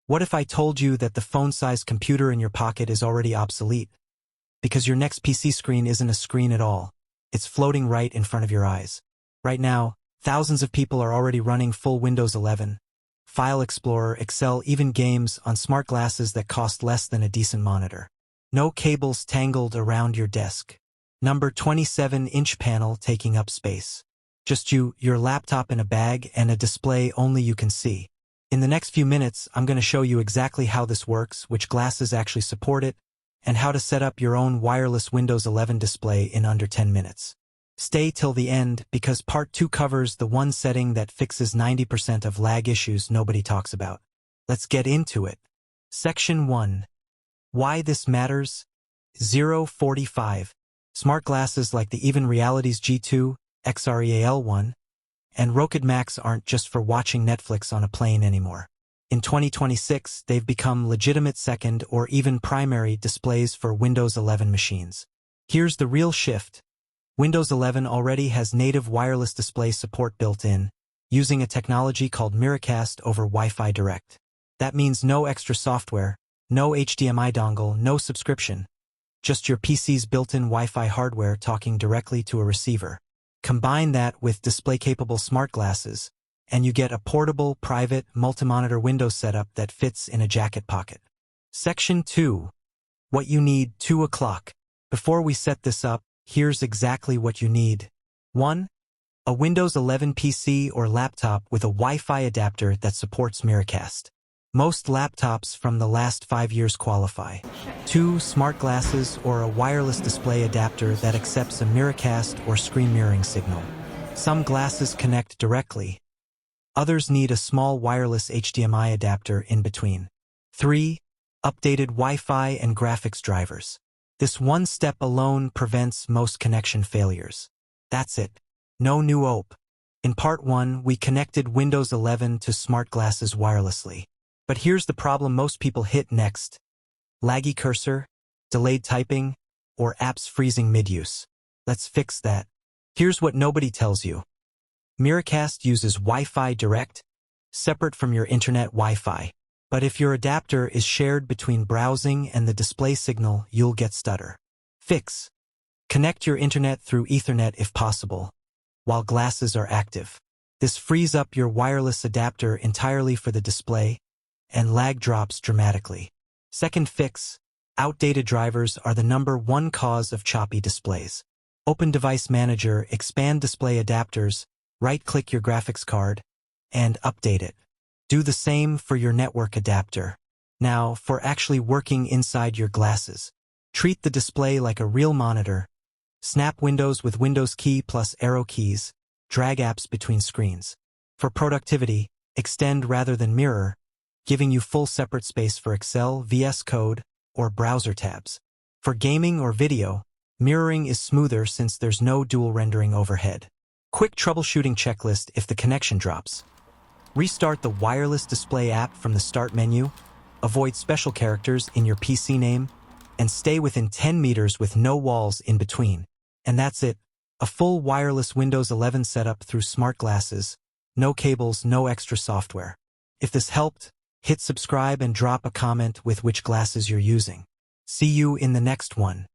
What if I told you that the phone-sized computer in your pocket is already obsolete? Because your next PC screen isn't a screen at all. It's floating right in front of your eyes. Right now, thousands of people are already running full Windows 11, File Explorer, Excel, even games on smart glasses that cost less than a decent monitor. No cables tangled around your desk. Number 27-inch panel taking up space. Just you, your laptop in a bag, and a display only you can see. In the next few minutes, I'm going to show you exactly how this works, which glasses actually support it, and how to set up your own wireless Windows 11 display in under 10 minutes. Stay till the end, because Part 2 covers the one setting that fixes 90% of lag issues nobody talks about. Let's get into it. Section 1. Why this matters? 045. Smart glasses like the Even Realities G2, XREAL 1, and Rokid Max aren't just for watching Netflix on a plane anymore. In 2026, they've become legitimate second or even primary displays for Windows 11 machines. Here's the real shift. Windows 11 already has native wireless display support built in, using a technology called Miracast over Wi-Fi Direct. That means no extra software, no HDMI dongle, no subscription. Just your PC's built-in Wi-Fi hardware talking directly to a receiver. Combine that with display-capable smart glasses, and you get a portable, private, multi-monitor Windows setup that fits in a jacket pocket. Section 2. What you need. 2 o'clock. Before we set this up, here's exactly what you need. 1. A Windows 11 PC or laptop with a Wi-Fi adapter that supports Miracast. Most laptops from the last 5 years qualify. 2. Smart glasses or a wireless display adapter that accepts a Miracast or screen mirroring signal. Some glasses connect directly. Others need a small wireless HDMI adapter in between. 3. Updated Wi-Fi and graphics drivers. This one step alone prevents most connection failures. That's it. No new OP. In Part 1, we connected Windows 11 to smart glasses wirelessly. But here's the problem most people hit next. Laggy cursor, delayed typing, or apps freezing mid-use. Let's fix that. Here's what nobody tells you. Miracast uses Wi-Fi Direct, separate from your internet Wi-Fi. But if your adapter is shared between browsing and the display signal, you'll get stutter. Fix. Connect your internet through Ethernet if possible, while glasses are active. This frees up your wireless adapter entirely for the display, and lag drops dramatically. Second fix. Outdated drivers are the #1 cause of choppy displays. Open Device Manager, expand display adapters, right-click your graphics card, and update it. Do the same for your network adapter. Now, for actually working inside your glasses. Treat the display like a real monitor. Snap windows with Windows key plus arrow keys. Drag apps between screens. For productivity, extend rather than mirror, giving you full separate space for Excel, VS Code, or browser tabs. For gaming or video, mirroring is smoother since there's no dual rendering overhead. Quick troubleshooting checklist if the connection drops. Restart the wireless display app from the Start menu, avoid special characters in your PC name, and stay within 10 meters with no walls in between. And that's it. A full wireless Windows 11 setup through smart glasses. No cables, no extra software. If this helped, hit subscribe and drop a comment with which glasses you're using. See you in the next one.